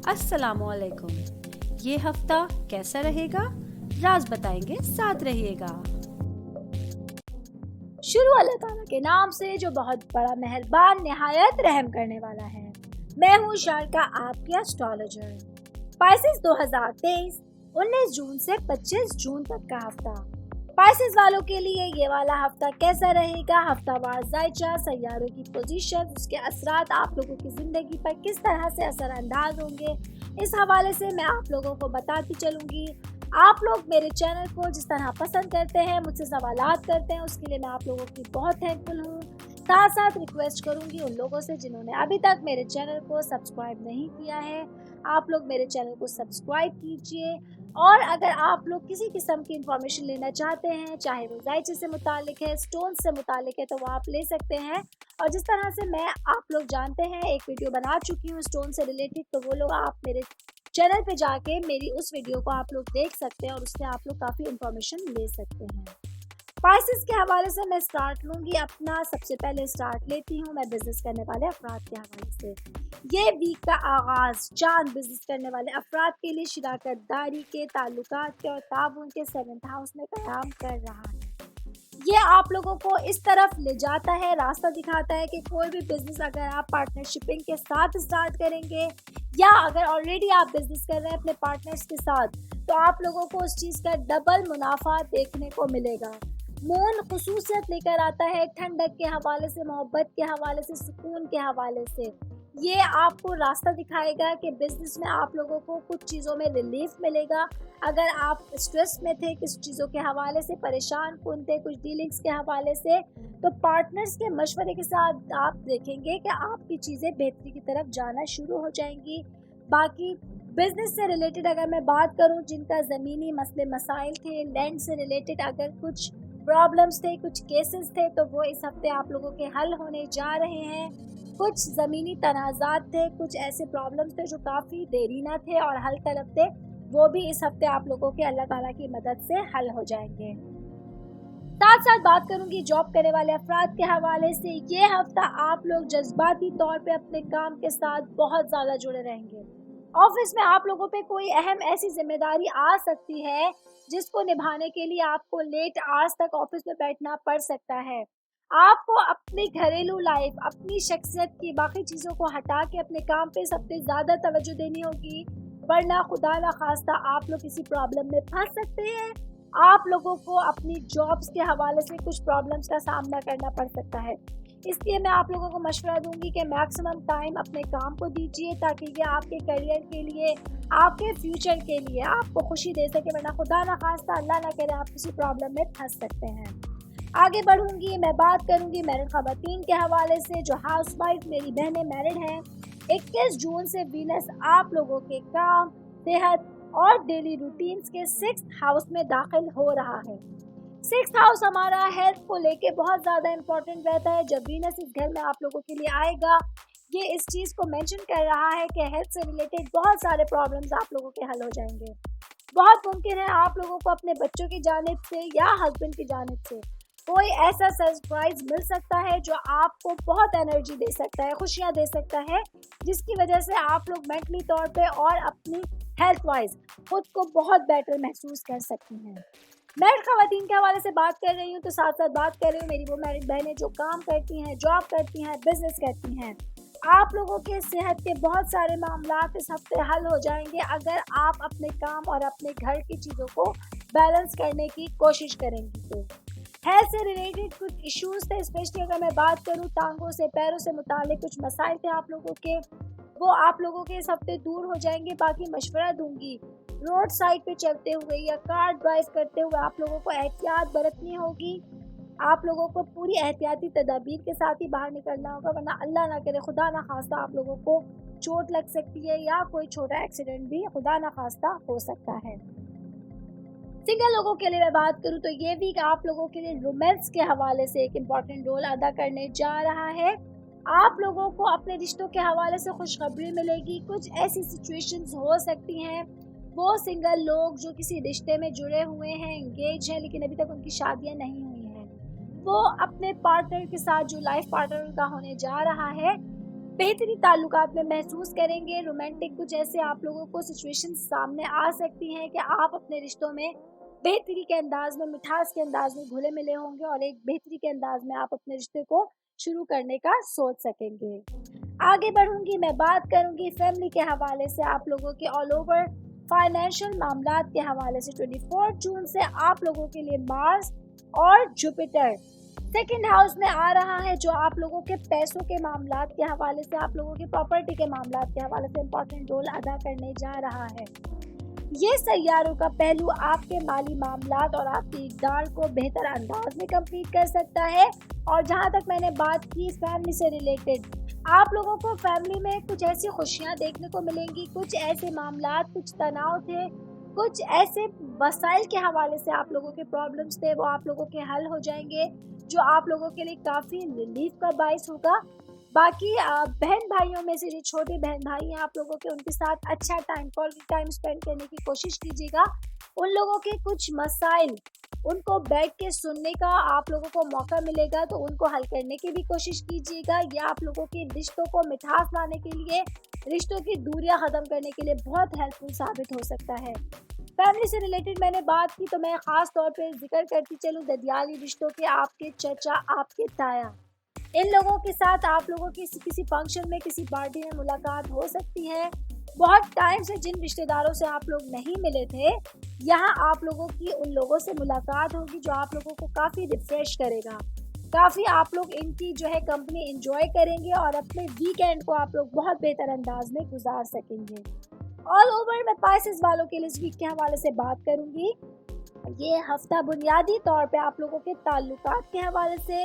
अस्सलामुअलैकुम। ये हफ्ता कैसा रहेगा, राज बताएंगे, साथ रहिएगा। शुरू अल्लाह ताला के नाम से जो बहुत बड़ा मेहरबान निहायत रहम करने वाला है। मैं हूँ शारका, आपकी एस्ट्रोलॉजर। पाइसेस 2023 19 जून से 25 जून तक का हफ्ता पाइसेस वालों के लिए ये वाला हफ्ता कैसा रहेगा, हफ्तावार जायचा, सैयारों की पोजीशन, उसके असरात आप लोगों की जिंदगी पर किस तरह से असरअंदाज होंगे, इस हवाले से मैं आप लोगों को बताती चलूंगी। आप लोग मेरे चैनल को जिस तरह पसंद करते हैं, मुझसे सवालात करते हैं, उसके लिए मैं आप लोगों की बहुत थैंकफुल हूँ। साथ साथ रिक्वेस्ट करूंगी उन लोगों से जिन्होंने अभी तक मेरे चैनल को सब्सक्राइब नहीं किया है, आप लोग मेरे चैनल को सब्सक्राइब कीजिए। और अगर आप लोग किसी किस्म की इंफॉर्मेशन लेना चाहते हैं, चाहे वो जायचे से मुतालिक है, स्टोन से मुतालिक है, तो वो आप ले सकते हैं। और जिस तरह से मैं आप लोग जानते हैं एक वीडियो बना चुकी हूँ स्टोन से रिलेटेड, तो वो लोग आप मेरे चैनल पे जाके मेरी उस वीडियो को आप लोग देख सकते हैं और उससे आप लोग काफ़ी इंफॉर्मेशन ले सकते हैं। पाइसेस के हवाले से मैं स्टार्ट लूँगी अपना। सबसे पहले स्टार्ट लेती हूँ मैं बिजनेस करने वाले अफराद के हवाले से। ये वीक का आगाज़ चांद बिजनेस करने वाले अफराद के लिए शराकतदारी के, ताल्लुकात के और ताउन के 7th हाउस में क़याम कर रहा है। ये आप लोगों को इस तरफ ले जाता है, रास्ता दिखाता है कि कोई भी बिजनेस अगर आप पार्टनरशिपिंग के साथ स्टार्ट करेंगे या अगर ऑलरेडी आप बिजनेस कर रहे हैं अपने पार्टनर्स के साथ, तो आप लोगों को उस चीज़ का डबल मुनाफा देखने को मिलेगा। मून खुसूसियत लेकर आता है ठंडक के हवाले से, मोहब्बत के हवाले से, सुकून के हवाले से। ये आपको रास्ता दिखाएगा कि बिजनेस में आप लोगों को कुछ चीज़ों में रिलीफ मिलेगा। अगर आप स्ट्रेस में थे, किस चीज़ों के हवाले से परेशान कन थे, कुछ डीलिंग्स के हवाले से, तो पार्टनर्स के मशवरे के साथ आप देखेंगे कि आपकी चीज़ें बेहतरी की तरफ जाना शुरू हो जाएंगी। बाकी बिजनेस से रिलेटेड अगर मैं बात करूं, जिनका ज़मीनी मसले मसाइल थे, लैंड से रिलेटेड अगर कुछ प्रॉब्लम्स थे, कुछ केसेस थे, तो वो इस हफ्ते आप लोगों के हल होने जा रहे हैं। कुछ ज़मीनी तनाज़ात थे, कुछ ऐसे प्रॉब्लम्स थे जो काफ़ी देरीना थे और हल तलब थे, वो भी इस हफ्ते आप लोगों के अल्लाह ताला की मदद से हल हो जाएंगे। साथ साथ बात करूंगी जॉब करने वाले अफराद के हवाले से। ये हफ्ता आप लोग जज्बाती तौर पे अपने काम के साथ बहुत ज़्यादा जुड़े रहेंगे। ऑफिस में आप लोगों पे कोई अहम ऐसी जिम्मेदारी आ सकती है जिसको निभाने के लिए आपको लेट आवर्स तक ऑफिस में बैठना पड़ सकता है। आपको अपनी घरेलू लाइफ, अपनी शख्सियत की बाकी चीज़ों को हटा के अपने काम पे सबसे ज़्यादा तवज्जो देनी होगी, वरना खुदा ना खास्ता आप लोग किसी प्रॉब्लम में फंस सकते हैं। आप लोगों को अपनी जॉब्स के हवाले से कुछ प्रॉब्लम्स का सामना करना पड़ सकता है। इसलिए मैं आप लोगों को मशवरा दूंगी कि मैक्सिमम टाइम अपने काम को दीजिए ताकि ये आपके करियर के लिए, आपके फ्यूचर के लिए आपको खुशी दे सके, वरना खुदा ना खास्ता अल्लाह ना करे आप किसी प्रॉब्लम में फंस सकते हैं। आगे बढ़ूंगी, मैं बात करूंगी मैरिड ख़वातीन के हवाले से। जो हाउस वाइफ मेरी बहनें मैरिड हैं, 21 जून से वीनस आप लोगों के काम, सेहत और डेली रूटीन्स के 6th हाउस में दाखिल हो रहा है। 6th हाउस हमारा हेल्थ को लेके बहुत ज़्यादा इम्पोर्टेंट रहता है। जब वीनस इस घर में आप लोगों के लिए आएगा, ये इस चीज़ को मेंशन कर रहा है कि हेल्थ से रिलेटेड बहुत सारे प्रॉब्लम्स आप लोगों के हल हो जाएंगे। बहुत मुमकिन है आप लोगों को अपने बच्चों की जानिब से या हस्बैंड की जानिब से कोई ऐसा सरप्राइज मिल सकता है जो आपको बहुत एनर्जी दे सकता है, खुशियाँ दे सकता है, जिसकी वजह से आप लोग मेंटली तौर पे और अपनी हेल्थ वाइज खुद को बहुत बेटर महसूस कर सकती हैं। मैरिड ख़वातीन के हवाले से बात कर रही हूँ, तो साथ साथ बात कर रही हूँ मेरी वो मैरिड बहनें जो काम करती हैं, जॉब करती हैं, बिजनेस करती हैं। आप लोगों के सेहत के बहुत सारे मामलात इस हफ्ते हल हो जाएंगे अगर आप अपने काम और अपने घर की चीज़ों को बैलेंस करने की कोशिश करेंगी। तो हेल्थ से रिलेटेड कुछ इश्यूज थे, स्पेशली अगर मैं बात करूँ टांगों से, पैरों से मुतालिक कुछ मसाइल थे आप लोगों के, वो आप लोगों के इस हफ्ते दूर हो जाएंगे। बाकी मशवरा दूंगी, रोड साइड पे चलते हुए या कार ड्राइव करते हुए आप लोगों को एहतियात बरतनी होगी। आप लोगों को पूरी एहतियाती तदाबीर के साथ ही बाहर निकलना होगा, वरना अल्लाह ना करे, खुदा ना खास्ता आप लोगों को चोट लग सकती है या कोई छोटा एक्सीडेंट भी खुदा ना खास्ता हो सकता है। सिंगल लोगों के लिए मैं बात करूं तो ये वीक आप लोगों के लिए रोमांस के हवाले से एक इम्पॉर्टेंट रोल अदा करने जा रहा है। आप लोगों को अपने रिश्तों के हवाले से खुशखबरी मिलेगी। कुछ ऐसी सिचुएशंस हो सकती हैं, वो सिंगल लोग जो किसी रिश्ते में जुड़े हुए हैं, एंगेज हैं, लेकिन अभी तक उनकी शादियां नहीं हुई हैं, वो अपने पार्टनर के साथ जो लाइफ पार्टनर उनका होने जा रहा है, बेहतरी ताल्लुकात में महसूस करेंगे। रोमांटिक कुछ ऐसे आप लोगों को सिचुएशन सामने आ सकती हैं कि आप अपने रिश्तों में बेहतरी के अंदाज में, मिठास के अंदाज में घुले मिले होंगे और एक बेहतरी के अंदाज में आप अपने रिश्ते को शुरू करने का सोच सकेंगे। आगे बढ़ूंगी, मैं बात करूंगी फैमिली के हवाले से आप लोगों के ऑल ओवर फाइनेंशियल मामलात के हवाले से। 24 जून से आप लोगों के लिए मार्स और जुपिटर सेकंड हाउस में आ रहा है, जो आप लोगों के पैसों के मामलात के हवाले से, आप लोगों के प्रॉपर्टी के मामलात के हवाले से इम्पोर्टेंट रोल अदा करने जा रहा है। ये सैयारों का पहलू आपके माली मामलात और आपकी इक़दार को बेहतर अंदाज में कंप्लीट कर सकता है। और जहाँ तक मैंने बात की फैमिली से रिलेटेड, आप लोगों को फैमिली में कुछ ऐसी खुशियाँ देखने को मिलेंगी, कुछ ऐसे मामलात, कुछ तनाव थे, कुछ ऐसे वसाइल के हवाले से आप लोगों के प्रॉब्लम्स थे, वो आप लोगों के हल हो जाएंगे, जो आप लोगों के लिए काफ़ी रिलीफ का बाइस होगा। बाकी बहन भाइयों में से जो छोटे बहन भाई हैं आप लोगों के, उनके साथ अच्छा क्वालिटी टाइम स्पेंड करने की कोशिश कीजिएगा। उन लोगों के कुछ मसाइल, उनको बैठ के सुनने का आप लोगों को मौका मिलेगा, तो उनको हल करने की भी कोशिश कीजिएगा। ये आप लोगों के रिश्तों को मिठास लाने के लिए, रिश्तों की दूरियां ख़त्म करने के लिए बहुत हेल्पफुल साबित हो सकता है। फैमिली से रिलेटेड मैंने बात की, तो मैं ख़ास तौर पे जिक्र करती चलूँ ददियाली रिश्तों के, आपके चचा, आपके ताया, इन लोगों के साथ आप लोगों की किसी फंक्शन में, किसी पार्टी में मुलाकात हो सकती है। बहुत टाइम से जिन रिश्तेदारों से आप लोग नहीं मिले थे, यहाँ आप लोगों की उन लोगों से मुलाकात होगी, जो आप लोगों को काफ़ी रिफ्रेश करेगा। काफ़ी आप लोग इनकी जो है कंपनी एंजॉय करेंगे और अपने वीकेंड को आप लोग बहुत बेहतर अंदाज में गुजार सकेंगे। ऑल ओवर मैं पाइसेस वालों के लिए इस वीक के हवाले से बात करूँगी। ये हफ्ता बुनियादी तौर पे आप लोगों के ताल्लुकात के हवाले से,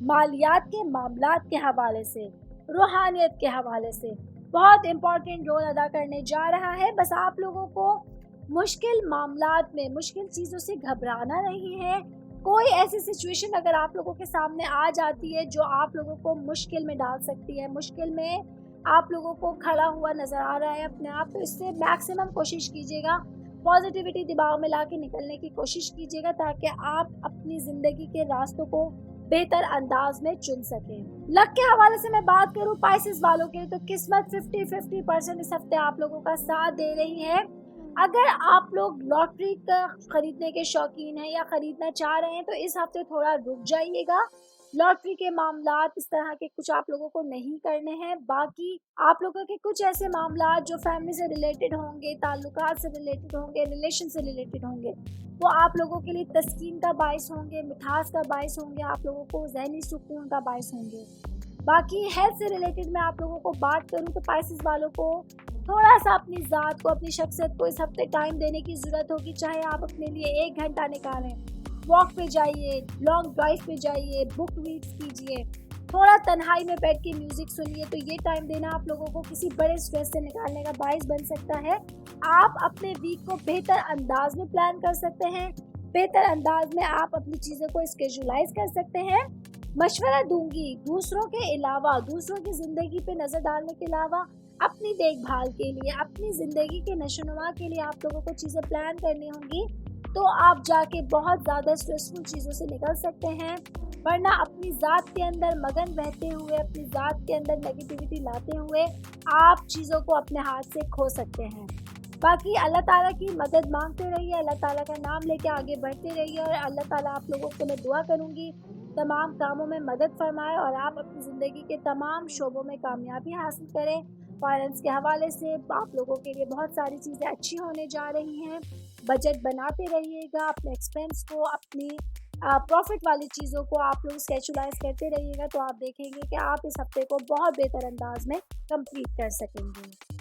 मालियात के मामलात के हवाले से, रूहानियत के हवाले से बहुत इम्पोर्टेंट रोल अदा करने जा रहा है। बस आप लोगों को मुश्किल मामलात में, मुश्किल चीज़ों से घबराना नहीं है। कोई ऐसी सिचुएशन अगर आप लोगों के सामने आ जाती है जो आप लोगों को मुश्किल में डाल सकती है, मुश्किल में आप लोगों को खड़ा हुआ नज़र आ रहा है अपने आप, तो इससे मैक्सिमम कोशिश कीजिएगा, पॉजिटिविटी दिमाग में ला के निकलने की कोशिश कीजिएगा, ताकि आप अपनी ज़िंदगी के रास्तों को बेहतर अंदाज में चुन सकें। लक के हवाले से मैं बात करूं पाइसेस वालों के लिए, तो किस्मत 50-50% इस हफ्ते आप लोगों का साथ दे रही है। अगर आप लोग लॉटरी का खरीदने के शौकीन हैं या खरीदना चाह रहे हैं, तो इस हफ्ते थोड़ा रुक जाइएगा। लॉटरी के मामलात इस तरह के कुछ आप लोगों को नहीं करने हैं। बाकी आप लोगों के कुछ ऐसे मामलात जो फैमिली से रिलेटेड होंगे, ताल्लुकात से रिलेटेड होंगे, रिलेशन से रिलेटेड होंगे, वो आप लोगों के लिए तस्कीन का बाइस होंगे, मिठास का बाइस होंगे, आप लोगों को ज़हनी सुकून का बाइस होंगे। बाकी हेल्थ से रिलेटेड मैं आप लोगों को बात करूं, तो पाइसेस वालों को थोड़ा सा अपनी ज़ात को, अपनी शख्सियत को इस हफ्ते टाइम देने की ज़रूरत होगी। चाहे आप अपने लिए 1 घंटा निकालें, वॉक पे जाइए, लॉन्ग ड्राइव पे जाइए, बुक रीड्स कीजिए, थोड़ा तन्हाई में बैठ के म्यूज़िक सुनिए, तो ये टाइम देना आप लोगों को किसी बड़े स्ट्रेस से निकालने का बाइस बन सकता है। आप अपने वीक को बेहतर अंदाज में प्लान कर सकते हैं, बेहतर अंदाज में आप अपनी चीज़ों को स्केजुलाइज कर सकते हैं। मशवरा दूंगी, दूसरों के अलावा, दूसरों की ज़िंदगी पे नज़र डालने के अलावा अपनी देखभाल के लिए, अपनी ज़िंदगी के नशोनुमा के लिए आप लोगों को चीज़ें प्लान करनी होंगी, तो आप जाके बहुत ज़्यादा स्ट्रेसफुल चीज़ों से निकल सकते हैं। वरना अपनी ज़ात के अंदर मगन रहते हुए, अपनी ज़ात के अंदर नेगेटिविटी लाते हुए आप चीज़ों को अपने हाथ से खो सकते हैं। बाकी अल्लाह ताला की मदद मांगते रहिए, अल्लाह ताला का नाम लेके आगे बढ़ते रहिए, और अल्लाह ताला आप लोगों को मैं दुआ करूँगी तमाम कामों में मदद फरमाए और आप अपनी ज़िंदगी के तमाम शोबों में कामयाबी हासिल करें। फाइनेंस के हवाले से आप लोगों के लिए बहुत सारी चीज़ें अच्छी होने जा रही हैं। बजट बनाते रहिएगा, अपने एक्सपेंस को, अपनी प्रॉफिट वाली चीज़ों को आप लोग स्केचुलाइज करते रहिएगा, तो आप देखेंगे कि आप इस हफ्ते को बहुत बेहतर अंदाज में कंप्लीट कर सकेंगे।